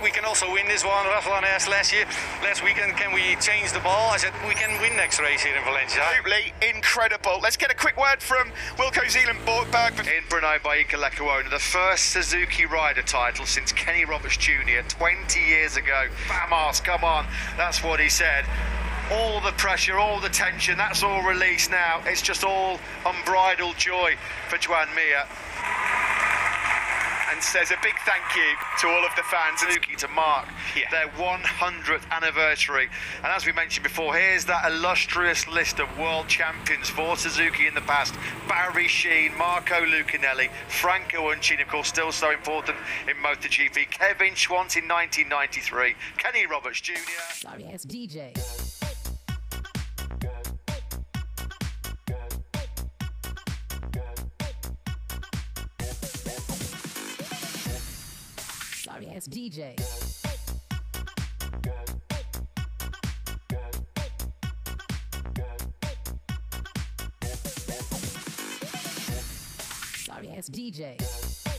we can also win this one. Rafael asked last weekend, can we change the ball? I said, we can win next race here in Valencia. Absolutely incredible. Let's get a quick word from Wilco Zeeland-Borgberg. In Brunei Baika Lekuona, the first Suzuki rider title since Kenny Roberts Jr. 20 years ago. Vamos, come on. That's what he said. All the pressure, all the tension, that's all released now. It's just all unbridled joy for Joan Mir. And says a big thank you to all of the fans. Suzuki to mark their 100th anniversary. And as we mentioned before, here's that illustrious list of world champions for Suzuki in the past. Barry Sheene, Marco Lucinelli, Franco Uncini, of course, still so important in MotoGP. Kevin Schwantz in 1993, Kenny Roberts Jr. Sorry ass DJ. Sorry ass DJ. Sorry ass DJ.